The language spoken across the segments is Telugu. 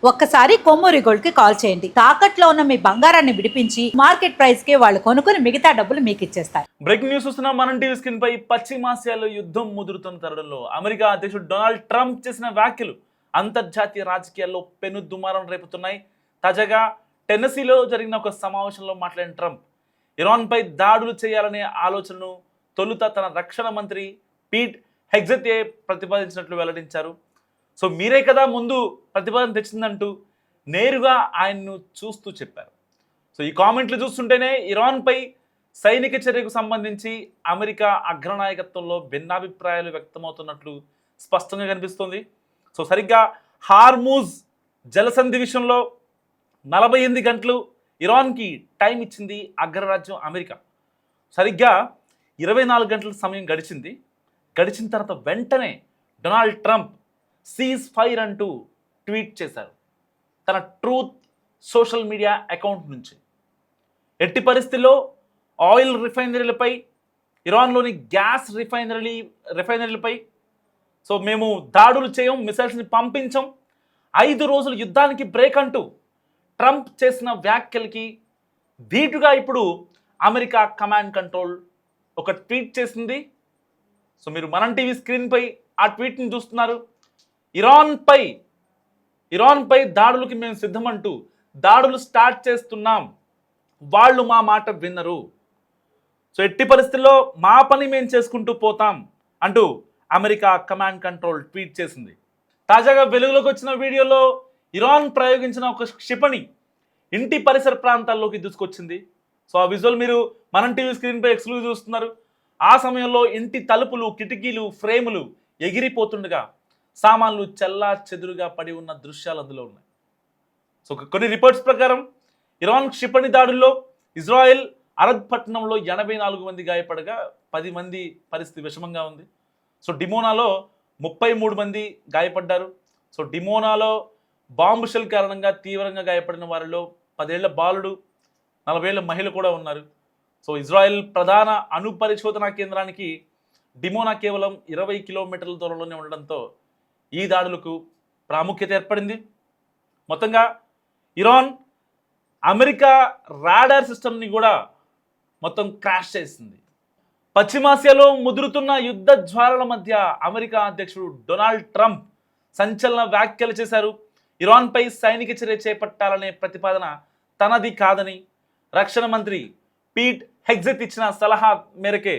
ఒక్కసారి కొమ్మూరి గోల్డ్ కి కాల్ చేయండి. తాకట్లో ఉన్న మీ బంగారాన్ని విడిపించి మార్కెట్ ప్రైస్ కి వాళ్ళు కొనుక్కుని మిగతా డబ్బులు మీకు ఇచ్చేస్తారు. బ్రేకింగ్ న్యూస్ చూస్తున్నాం. మనం టీవీ స్క్రీన్ పై పశ్చిమాసియాలో యుద్ధం ముదురుతున్న తరుణంలో అమెరికా అధ్యక్షుడు డొనాల్డ్ ట్రంప్ చేసిన వ్యాఖ్యలు అంతర్జాతీయ రాజకీయాల్లో పెను దుమారం రేపుతున్నాయి. తాజాగా టెన్నెసీలో జరిగిన ఒక సమావేశంలో మాట్లాడిన ట్రంప్ ఇరాన్పై దాడులు చేయాలనే ఆలోచనను తొలుత తన రక్షణ మంత్రి పీట్ హెగ్జెతే ప్రతిపాదించినట్లు వెల్లడించారు. సో మీరే కదా ముందు ప్రతిపాదన తెచ్చిందంటూ నేరుగా ఆయన్ను చూస్తూ చెప్పారు. సో ఈ కామెంట్లు చూస్తుంటేనే ఇరాన్పై సైనిక చర్యకు సంబంధించి అమెరికా అగ్రనాయకత్వంలో భిన్నాభిప్రాయాలు వ్యక్తమవుతున్నట్లు స్పష్టంగా కనిపిస్తుంది. సో సరిగ్గా హార్మూజ్ జలసంధి విషయంలో 48 గంటలు ఇరాన్కి టైం ఇచ్చింది అగ్రరాజ్యం అమెరికా. సరిగ్గా 24 గంటల సమయం గడిచిన తర్వాత వెంటనే డొనాల్డ్ ట్రంప్ సీజ్ ఫైర్ అంటూ ట్వీట్ చేశారు తన ట్రూత్ సోషల్ మీడియా అకౌంట్ నుంచి. ఎట్టి పరిస్థితుల్లో ఆయిల్ రిఫైనరీలపై, ఇరాన్లోని గ్యాస్ రిఫైనరీలపై సో మేము దాడులు చేయం, మిసైల్స్ని పంపించం, 5 రోజుల యుద్ధానికి బ్రేక్ అంటూ ట్రంప్ చేసిన వ్యాఖ్యలకి ధీటుగా ఇప్పుడు అమెరికా కమాండ్ కంట్రోల్ ఒక ట్వీట్ చేసింది. సో మీరు మనం టీవీ స్క్రీన్పై ఆ ట్వీట్ని చూస్తున్నారు. ఇరాన్పై దాడులకి మేము సిద్ధమంటూ దాడులు స్టార్ట్ చేస్తున్నాం, వాళ్ళు మా మాట విన్నరు, సో ఎట్టి పరిస్థితుల్లో మా పని మేము చేసుకుంటూ పోతాం అంటూ అమెరికా కమాండ్ కంట్రోల్ ట్వీట్ చేసింది. తాజాగా వెలుగులోకి వచ్చిన వీడియోలో ఇరాన్ ప్రయోగించిన ఒక క్షిపణి ఇంటి పరిసర ప్రాంతాల్లోకి దూసుకొచ్చింది. సో ఆ విజువల్ మీరు మనం టీవీ స్క్రీన్పై ఎక్స్క్లూజివ్ చూస్తున్నారు. ఆ సమయంలో ఇంటి తలుపులు, కిటికీలు, ఫ్రేములు ఎగిరిపోతుండగా సామాన్లు చెల్లా చెదురుగా పడి ఉన్న దృశ్యాలు అందులో ఉన్నాయి. సో కొన్ని రిపోర్ట్స్ ప్రకారం ఇరాన్ క్షిపణి దాడుల్లో ఇజ్రాయెల్ అరద్ పట్టణంలో 84 మంది గాయపడగా 10 మంది పరిస్థితి విషమంగా ఉంది. సో డిమోనాలో 33 మంది గాయపడ్డారు. సో డిమోనాలో బాంబు షెల్ కారణంగా తీవ్రంగా గాయపడిన వారిలో 10 ఏళ్ల బాలుడు, 40 ఏళ్ల మహిళ కూడా ఉన్నారు. సో ఇజ్రాయెల్ ప్రధాన అణు పరిశోధనా కేంద్రానికి డిమోనా కేవలం 20 కిలోమీటర్ల దూరంలోనే ఉండడంతో ఈ దాడులకు ప్రాముఖ్యత ఏర్పడింది. మొత్తంగా ఇరాన్ అమెరికా రాడార్ సిస్టమ్ని కూడా మొత్తం క్రాష్ చేసింది. పశ్చిమాసియాలో ముదురుతున్న యుద్ధ జ్వాలల మధ్య అమెరికా అధ్యక్షుడు డొనాల్డ్ ట్రంప్ సంచలన వ్యాఖ్యలు చేశారు. ఇరాన్పై సైనిక చర్య చేపట్టాలనే ప్రతిపాదన తనది కాదని, రక్షణ మంత్రి పీట్ హెగ్జెత్ ఇచ్చిన సలహా మేరకే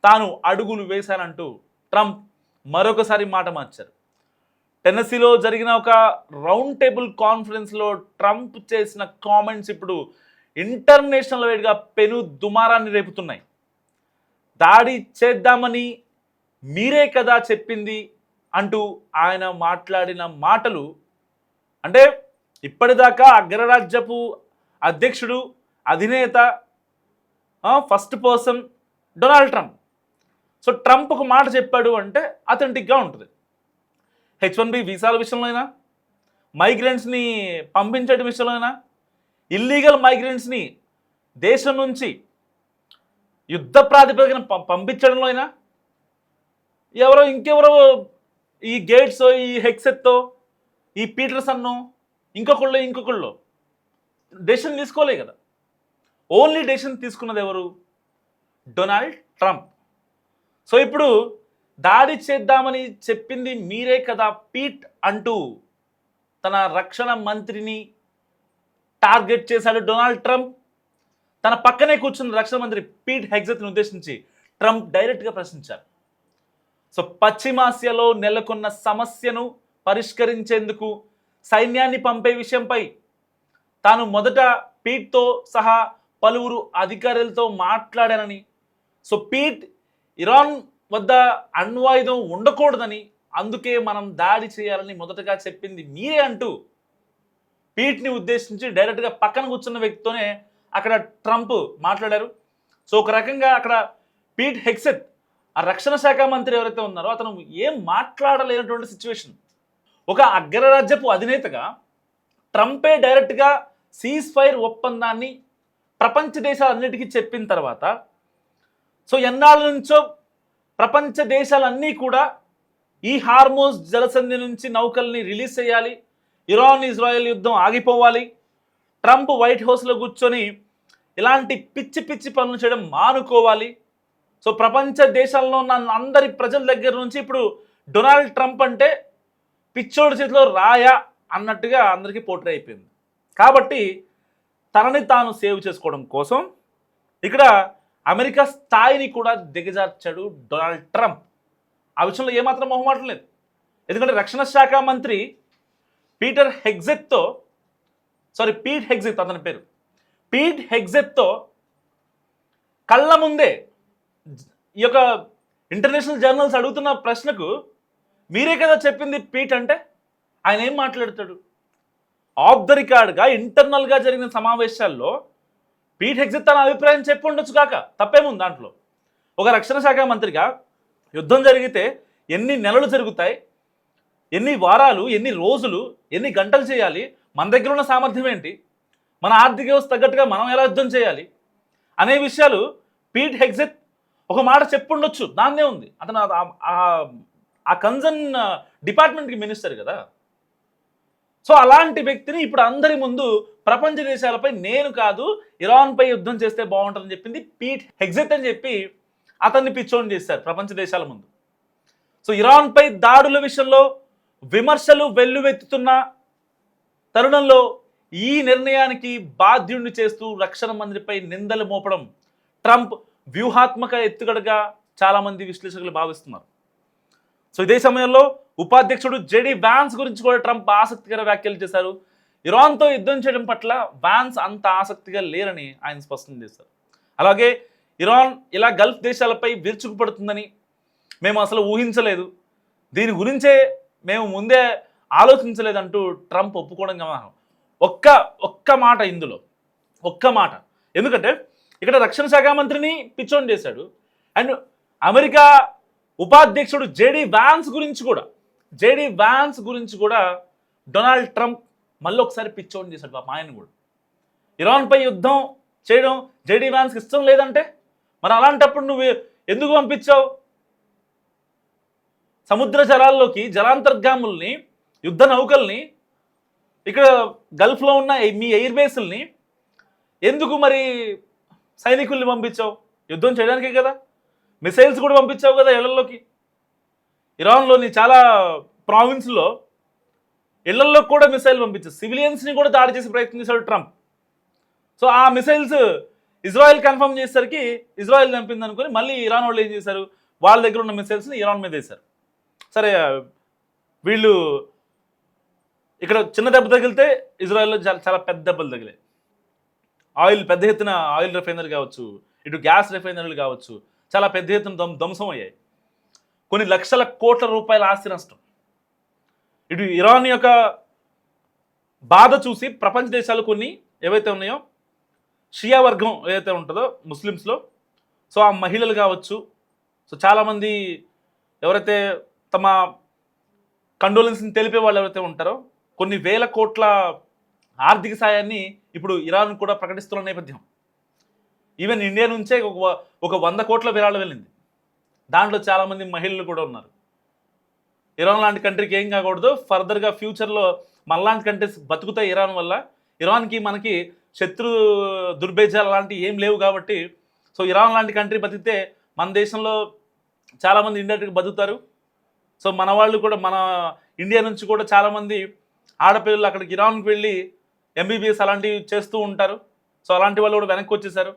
తాను అడుగులు వేశానంటూ ట్రంప్ మరొకసారి మాట మార్చారు. టెన్నెసీలో జరిగిన ఒక రౌండ్ టేబుల్ కాన్ఫరెన్స్లో ట్రంప్ చేసిన కామెంట్స్ ఇప్పుడు ఇంటర్నేషనల్ వైడ్గా పెను దుమారాన్ని రేపుతున్నాయి. దాడి చేద్దామని మీరే కదా చెప్పింది అంటూ ఆయన మాట్లాడిన మాటలు అంటే ఇప్పటిదాకా అగ్రరాజ్యపు అధ్యక్షుడు, అధినేత, first person Donald Trump. So Trump ఒక మాట చెప్పాడు అంటే అథెంటిక్గా ఉంటుంది. H1B వీసాల విషయంలో అయినా, మైగ్రెంట్స్ని పంపించడం విషయంలో అయినా, ఇల్లీగల్ మైగ్రెంట్స్ని దేశం నుంచి యుద్ధ ప్రాతిపదికన పంపించడంలో అయినా, ఇంకెవరో ఈ గేట్స్, ఈ హెగ్జెత్తో, ఈ పీటర్సన్ను, ఇంకొకళ్ళు డెసిషన్ తీసుకోలే కదా. ఓన్లీ డెసిషన్ తీసుకున్నది ఎవరు? Donald Trump. సో ఇప్పుడు దాడి చేద్దామని చెప్పింది మీరే కదా పీట్ అంటూ తన రక్షణ మంత్రిని టార్గెట్ చేశాడు డొనాల్డ్ ట్రంప్. తన పక్కనే కూర్చున్న రక్షణ మంత్రి పీట్ హెగ్జెత్ని ఉద్దేశించి ట్రంప్ డైరెక్ట్గా ప్రశ్నించారు. సో పశ్చిమాసియాలో నెలకొన్న సమస్యను పరిష్కరించేందుకు సైన్యాన్ని పంపే విషయంపై తాను మొదట పీట్తో సహా పలువురు అధికారులతో మాట్లాడానని, సో పీట్ ఇరాన్ వద్ద అణ్వాయుధం ఉండకూడదని, అందుకే మనం దాడి చేయాలని మొదటగా చెప్పింది మీరే అంటూ పీట్ని ఉద్దేశించి డైరెక్ట్గా పక్కన కూర్చున్న వ్యక్తితోనే అక్కడ ట్రంప్ మాట్లాడారు. సో ఒక రకంగా అక్కడ పీట్ హెగ్జెత్, ఆ రక్షణ శాఖ మంత్రి ఎవరైతే ఉన్నారో అతను ఏం మాట్లాడలేనటువంటి సిచ్యువేషన్. ఒక అగ్రరాజ్యపు అధినేతగా ట్రంపే డైరెక్ట్గా సీజ్ ఫైర్ ఒప్పందాన్ని ప్రపంచ దేశాలన్నిటికీ చెప్పిన తర్వాత, సో ఎన్నాళ్ళ నుంచో ప్రపంచ దేశాలన్నీ కూడా ఈ హార్మోజ్ జలసంధి నుంచి నౌకల్ని రిలీజ్ చేయాలి, ఇరాన్ ఇజ్రాయెల్ యుద్ధం ఆగిపోవాలి, ట్రంప్ వైట్ హౌస్లో కూర్చొని ఇలాంటి పిచ్చి పిచ్చి పనులు చేయడం మానుకోవాలి. సో ప్రపంచ దేశాల్లో ఉన్న అందరి ప్రజల దగ్గర నుంచి ఇప్పుడు డొనాల్డ్ ట్రంప్ అంటే పిచ్చోడి చేతిలో రాయా అన్నట్టుగా అందరికీ పోట్రే అయిపోయింది. కాబట్టి తనని తాను సేవ్ చేసుకోవడం కోసం ఇక్కడ అమెరికా స్థాయిని కూడా దిగజార్చాడు డొనాల్డ్ ట్రంప్. ఆ విషయంలో ఏమాత్రం మొహమాటం లేదు. ఎందుకంటే రక్షణ శాఖ మంత్రి పీట్ హెగ్జెత్ అతని పేరు, పీట్ హెగ్జెత్తో కళ్ళ ముందే ఈ యొక్క ఇంటర్నేషనల్ జర్నల్స్ అడుగుతున్న ప్రశ్నకు మీరే కదా చెప్పింది పీట్ అంటే, ఆయన ఏం మాట్లాడతాడు? ఆఫ్ ద రికార్డ్గా ఇంటర్నల్గా జరిగిన సమావేశాల్లో పీట్ హెగ్జెత్ తన అభిప్రాయం చెప్పి ఉండొచ్చు కాక, తప్పేముంది దాంట్లో? ఒక రక్షణ శాఖ మంత్రిగా యుద్ధం జరిగితే ఎన్ని నెలలు జరుగుతాయి, ఎన్ని వారాలు, ఎన్ని రోజులు, ఎన్ని గంటలు చేయాలి, మన దగ్గర ఉన్న సామర్థ్యం ఏంటి, మన ఆర్థిక వ్యవస్థ తగ్గట్టుగా మనం ఎలా యుద్ధం చేయాలి అనే విషయాలు పీట్ హెగ్జెత్ ఒక మాట చెప్పుండొచ్చు, దాన్నే ఉంది. అతను ఆ కన్సర్న్ డిపార్ట్మెంట్కి మినిస్టర్ కదా. సో అలాంటి వ్యక్తిని ఇప్పుడు అందరి ముందు ప్రపంచ దేశాలపై నేను కాదు ఇరాన్పై యుద్ధం చేస్తే బాగుంటుందని చెప్పింది పీట్ హెగ్జెత్ అని చెప్పి అతన్ని పిచ్చోని చేశారు ప్రపంచ దేశాల ముందు. సో ఇరాన్పై దాడుల విషయంలో విమర్శలు వెల్లువెత్తుతున్న తరుణంలో ఈ నిర్ణయానికి బాధ్యుడిని చేస్తూ రక్షణ మంత్రిపై నిందలు మోపడం ట్రంప్ వ్యూహాత్మక ఎత్తుగడగా చాలామంది విశ్లేషకులు భావిస్తున్నారు. సో ఇదే సమయంలో ఉపాధ్యక్షుడు జెడీ వ్యాన్స్ గురించి కూడా ట్రంప్ ఆసక్తికర వ్యాఖ్యలు చేశారు. ఇరాన్తో యుద్ధం చేయడం పట్ల వ్యాన్స్ అంత ఆసక్తిగా లేరని ఆయన స్పష్టం చేశారు. అలాగే ఇరాన్ ఇలా గల్ఫ్ దేశాలపై విరుచుకుపడుతుందని మేము అసలు ఊహించలేదు, దీని గురించే మేము ముందే ఆలోచించలేదంటూ ట్రంప్ ఒప్పుకోవడం గమనం. ఒక్క మాట ఇందులో, ఒక్క మాట. ఎందుకంటే ఇక్కడ రక్షణ శాఖ మంత్రిని పిచ్చోన్ చేశాడు, అండ్ అమెరికా ఉపాధ్యక్షుడు జేడీ వ్యాన్స్ గురించి కూడా డొనాల్డ్ ట్రంప్ మళ్ళీ ఒకసారి పిచ్చోన్ చేశాడు. పాప ఆయన కూడా ఇరాన్పై యుద్ధం చేయడం జేడీ వ్యాన్స్కి ఇష్టం లేదంటే మరి అలాంటప్పుడు నువ్వు ఎందుకు పంపించావు? సముద్ర జలాల్లోకి జలాంతర్గాముల్ని, యుద్ధ నౌకల్ని, ఇక్కడ గల్ఫ్లో ఉన్న మీ ఎయిర్ బేసుల్ని ఎందుకు మరి సైనికుల్ని పంపించావు? యుద్ధం చేయడానికే కదా. మిసైల్స్ కూడా పంపించావు కదా ఇళ్లలోకి. ఇరాన్లోని చాలా ప్రావిన్స్లో ఇళ్లల్లో కూడా మిసైల్ పంపించారు, సివిలియన్స్ని కూడా దాడి చేసి ప్రయత్నం చేశాడు ట్రంప్. సో ఆ మిసైల్స్ ఇజ్రాయెల్ కన్ఫర్మ్ చేసేసరికి ఇజ్రాయెల్ చంపింది అనుకుని మళ్ళీ ఇరాన్ వాళ్ళు ఏం చేశారు, వాళ్ళ దగ్గర ఉన్న మిసైల్స్ని ఇరాన్ మీద వేశారు. సరే, వీళ్ళు ఇక్కడ చిన్న దెబ్బ తగిలితే ఇజ్రాయెల్లో చాలా పెద్ద దెబ్బలు తగిలాయి. పెద్ద ఎత్తున ఆయిల్ రిఫైనరీ కావచ్చు, ఇటు గ్యాస్ రిఫైనరీలు కావచ్చు, చాలా పెద్ద ఎత్తున ధ్వంసం అయ్యాయి. కొన్ని లక్షల కోట్ల రూపాయల ఆస్తి నష్టం. ఇటు ఇరాన్ యొక్క బాధ చూసి ప్రపంచ దేశాలు కొన్ని ఏవైతే ఉన్నాయో, షియా వర్గం ఏదైతే ఉంటుందో ముస్లిమ్స్లో, సో ఆ మహిళలు కావచ్చు, సో చాలామంది ఎవరైతే తమ కండోలెన్స్ని తెలిపే వాళ్ళు ఎవరైతే ఉంటారో, కొన్ని వేల కోట్ల ఆర్థిక సాయాన్ని ఇప్పుడు ఇరాన్ కూడా ప్రకటిస్తున్న నేపథ్యం. ఈవెన్ ఇండియా నుంచే ఒక 100 కోట్ల విరాళం వెళ్ళింది. దాంట్లో చాలామంది మహిళలు కూడా ఉన్నారు. ఇరాన్ లాంటి కంట్రీకి ఏం కాకూడదు, ఫర్దర్గా ఫ్యూచర్లో మనలాంటి కంట్రీస్ బతుకుతాయి ఇరాన్ వల్ల. ఇరాన్కి మనకి శత్రు దుర్భేజాలు లాంటివి ఏం లేవు కాబట్టి, సో ఇరాన్ లాంటి కంట్రీ బతికితే మన దేశంలో చాలామంది ఇండియాకి బతుకుతారు. సో మన వాళ్ళు కూడా, మన ఇండియా నుంచి కూడా చాలామంది ఆడపిల్లలు అక్కడికి ఇరాన్కి వెళ్ళి ఎంబీబీఎస్ అలాంటివి చేస్తూ ఉంటారు. సో అలాంటి వాళ్ళు కూడా వెనక్కి వచ్చేసారు.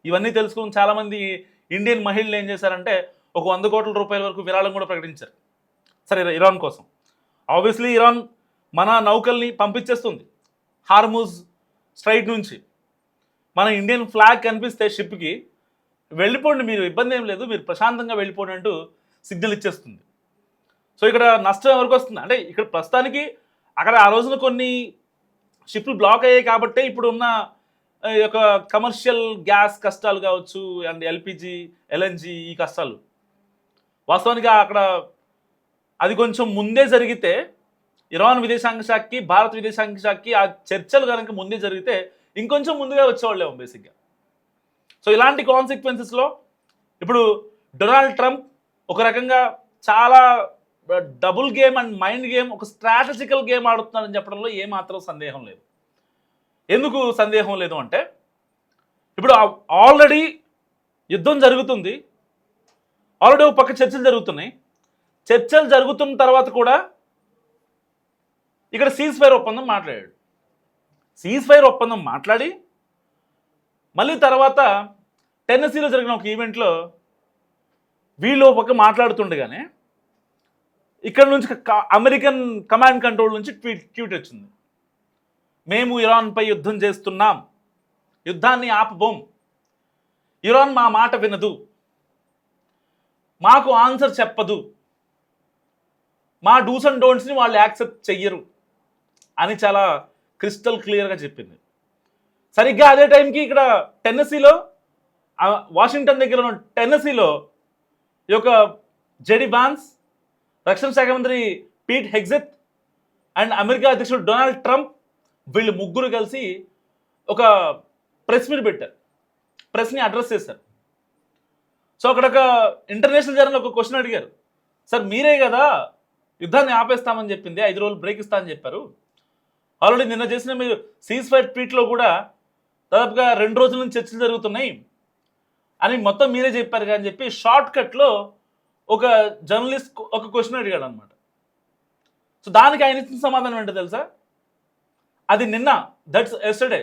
ఇవన్నీ తెలుసుకుని చాలామంది ఇండియన్ మహిళలు ఏం చేశారంటే ఒక 100 కోట్ల రూపాయల వరకు విరాళం కూడా ప్రకటించారు. సరే, ఇరాన్ కోసం ఆబ్వియస్లీ ఇరాన్ మన నౌకల్ని పంపించేస్తుంది హార్ముజ్ స్ట్రైట్ నుంచి. మన ఇండియన్ ఫ్లాగ్ కనిపిస్తే షిప్కి వెళ్ళిపోండి, మీరు ఇబ్బంది ఏం లేదు, మీరు ప్రశాంతంగా వెళ్ళిపోండి అంటూ సిగ్నల్ ఇచ్చేస్తుంది. సో ఇక్కడ నష్టం ఎవరికి వస్తుంది అంటే, ఇక్కడ ప్రస్తుతానికి అక్కడ ఆ రోజున కొన్ని షిప్లు బ్లాక్ అయ్యాయి కాబట్టి ఇప్పుడు ఉన్న యొక్క కమర్షియల్ గ్యాస్ కష్టాలు కావచ్చు, అండ్ ఎల్పిజి, ఎల్ఎన్జి ఈ కష్టాలు. వాస్తవానికి అక్కడ అది కొంచెం ముందే జరిగితే, ఇరాన్ విదేశాంగ శాఖకి భారత విదేశాంగ శాఖకి ఆ చర్చలు కనుక ముందే జరిగితే ఇంకొంచెం ముందుగా వచ్చేవాళ్ళేమో బేసిక్గా. సో ఇలాంటి కాన్సిక్వెన్సెస్లో ఇప్పుడు డొనాల్డ్ ట్రంప్ ఒక రకంగా చాలా double game and mind game, ఒక స్ట్రాటజికల్ గేమ్ ఆడుతున్నారని చెప్పడంలో ఏమాత్రం సందేహం లేదు. ఎందుకు సందేహం లేదు అంటే, ఇప్పుడు ఆల్రెడీ యుద్ధం జరుగుతుంది, ఆల్రెడీ ఒక పక్క చర్చలు జరుగుతున్నాయి. చర్చలు జరుగుతున్న తర్వాత కూడా ఇక్కడ సీజ్ ఫైర్ ఒప్పందం మాట్లాడాడు. సీజ్ ఫైర్ ఒప్పందం మాట్లాడి మళ్ళీ తర్వాత టెన్నెసీలో జరిగిన ఒక ఈవెంట్లో వీళ్ళు ఒక పక్క మాట్లాడుతుండగానే ఇక్కడ నుంచి అమెరికన్ కమాండ్ కంట్రోల్ నుంచి ట్వీట్ వచ్చింది. మేము ఇరాన్పై యుద్ధం చేస్తున్నాం, యుద్ధాన్ని ఆపబోం, ఇరాన్ మా మాట వినదు, మాకు ఆన్సర్ చెప్పదు, మా డూస్ అండ్ డోంట్స్ని వాళ్ళు యాక్సెప్ట్ చెయ్యరు అని చాలా క్రిస్టల్ క్లియర్గా చెప్పింది. సరిగ్గా అదే టైంకి ఇక్కడ టెన్నెసీలో, వాషింగ్టన్ దగ్గర ఉన్న టెన్నెసీలో ఈ యొక్క జెడీ వాన్స్, రక్షణ శాఖ మంత్రి పీట్ హెగ్సెత్ అండ్ అమెరికా అధ్యక్షుడు డొనాల్డ్ ట్రంప్, వీళ్ళు ముగ్గురు కలిసి ఒక ప్రెస్ మీట్ పెట్టారు, ప్రెస్ని అడ్రస్ చేశారు. సో అక్కడ ఒక ఇంటర్నేషనల్ జర్నల్ ఒక క్వశ్చన్ అడిగారు, సార్ మీరే కదా యుద్ధాన్ని ఆపేస్తామని చెప్పింది, 5 రోజులు బ్రేక్ ఇస్తామని చెప్పారు, ఆల్రెడీ నిన్న చేసిన మీరు సీజ్ ఫైర్ ట్వీట్లో కూడా దాదాపుగా 2 రోజుల నుంచి చర్చలు జరుగుతున్నాయి అని మొత్తం మీరే చెప్పారు అని చెప్పి షార్ట్ కట్లో ఒక జర్నలిస్ట్ ఒక క్వశ్చన్ అడిగాడు అనమాట. సో దానికి ఆయన ఇచ్చిన సమాధానం ఏంటో తెలుసా, అది నిన్న, దట్స్ ఎస్టర్డే,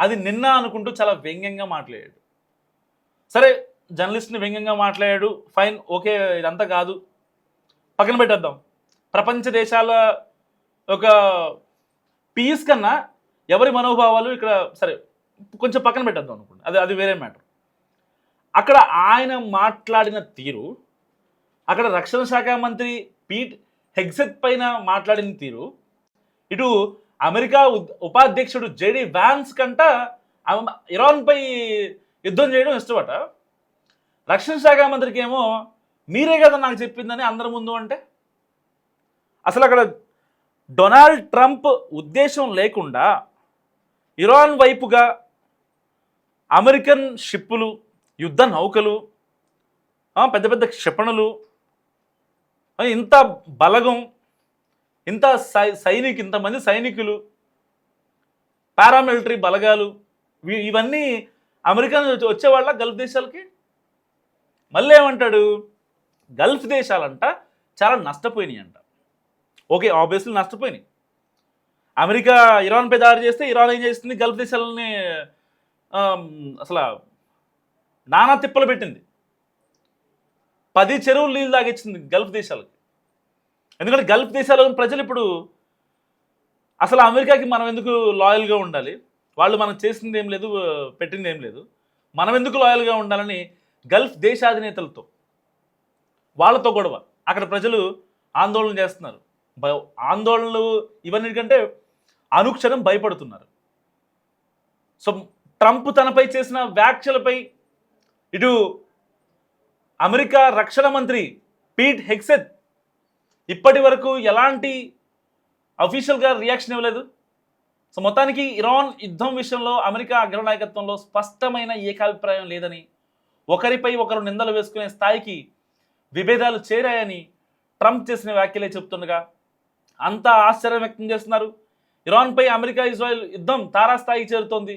అది నిన్న అనుకుంటూ చాలా వ్యంగ్యంగా మాట్లాడాడు. సరే, జర్నలిస్ట్ని వ్యంగ్యంగా మాట్లాడాడు, ఫైన్, ఓకే, ఇదంతా కాదు, పక్కన పెట్టేద్దాం. ప్రపంచ దేశాల ఒక పీస్ కన్నా ఎవరి మనోభావాలు ఇక్కడ సరే కొంచెం పక్కన పెట్టేద్దాం అనుకోండి, అది వేరే మ్యాటర్. అక్కడ ఆయన మాట్లాడిన తీరు, అక్కడ రక్షణ శాఖ మంత్రి పీట్ హెగ్సెత్ పైన మాట్లాడిన తీరు, ఇటు అమెరికా ఉపాధ్యక్షుడు జేడీ వాన్స్ కంట ఇరాన్పై యుద్ధం చేయడం ఇష్టపట, రక్షణ శాఖ మంత్రికి ఏమో మీరే కదా నాకు చెప్పిందని అందరి ముందు అంటే, అసలు అక్కడ డొనాల్డ్ ట్రంప్ ఉద్దేశం లేకుండా ఇరాన్ వైపుగా అమెరికన్ షిప్పులు, యుద్ధ నౌకలు, పెద్ద పెద్ద క్షిపణులు, ఇంత బలగం, ఇంతమంది సైనికులు, పారామిలిటరీ బలగాలు, ఇవన్నీ అమెరికా నుంచి వచ్చేవాళ్ళ గల్ఫ్ దేశాలకి. మళ్ళీ ఏమంటాడు, గల్ఫ్ దేశాలంట చాలా నష్టపోయినాయి అంట. ఓకే, ఆబ్వియస్లీ నష్టపోయినాయి. అమెరికా ఇరాన్పై దాడి చేస్తే ఇరాన్ ఏం చేస్తుంది, గల్ఫ్ దేశాలని అసలు నానా తిప్పలు పెట్టింది, 10 చెరువులు నీళ్ళు తాగిచ్చింది గల్ఫ్ దేశాలకి. ఎందుకంటే గల్ఫ్ దేశాల ప్రజలు ఇప్పుడు అసలు అమెరికాకి మనం ఎందుకు లాయల్గా ఉండాలి, వాళ్ళు మనం చేసింది ఏం లేదు, పెట్టింది ఏం లేదు, మనం ఎందుకు లాయల్గా ఉండాలని గల్ఫ్ దేశాధినేతలతో వాళ్ళతో గొడవ. అక్కడ ప్రజలు ఆందోళన చేస్తున్నారు, ఆందోళనలు ఇవన్నిటికంటే అనుక్షణం భయపడుతున్నారు. సో ట్రంప్ తనపై చేసిన వ్యాఖ్యలపై ఇటు అమెరికా రక్షణ మంత్రి పీట్ హెగ్సెత్ ఇప్పటి వరకు ఎలాంటి అఫీషియల్గా రియాక్షన్ ఇవ్వలేదు. సో మొత్తానికి ఇరాన్ యుద్ధం విషయంలో అమెరికా అగ్రనాయకత్వంలో స్పష్టమైన ఏకాభిప్రాయం లేదని, ఒకరిపై ఒకరు నిందలు వేసుకునే స్థాయికి విభేదాలు చేరాయని ట్రంప్ చేసిన వ్యాఖ్యలే చెప్తుండగా అంతా ఆశ్చర్యం వ్యక్తం చేస్తున్నారు. ఇరాన్పై అమెరికా ఇజ్రాయెల్ యుద్ధం తారాస్థాయికి చేరుతోంది.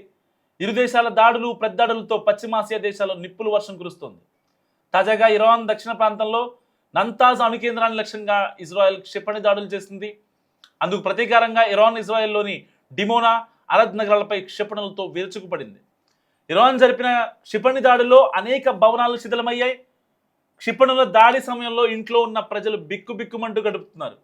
ఇరు దేశాల దాడులు ప్రతిదాడులతో పశ్చిమాసియా దేశాల్లో నిప్పులు వర్షం కురుస్తోంది. తాజాగా ఇరాన్ దక్షిణ ప్రాంతంలో నంతాజ్ అణు కేంద్రాన్ని లక్ష్యంగా ఇజ్రాయెల్ క్షిపణి దాడులు చేసింది. అందుకు ప్రతీకారంగా ఇరాన్ ఇజ్రాయెల్లోని డిమోనా, అరద్ నగరాలపై క్షిపణులతో విరుచుకుపడింది. ఇరాన్ జరిపిన క్షిపణి దాడిలో అనేక భవనాలు శిథిలమయ్యాయి. క్షిపణుల దాడి సమయంలో ఇంట్లో ఉన్న ప్రజలు బిక్కుబిక్కుమంటూ గడుపుతున్నారు.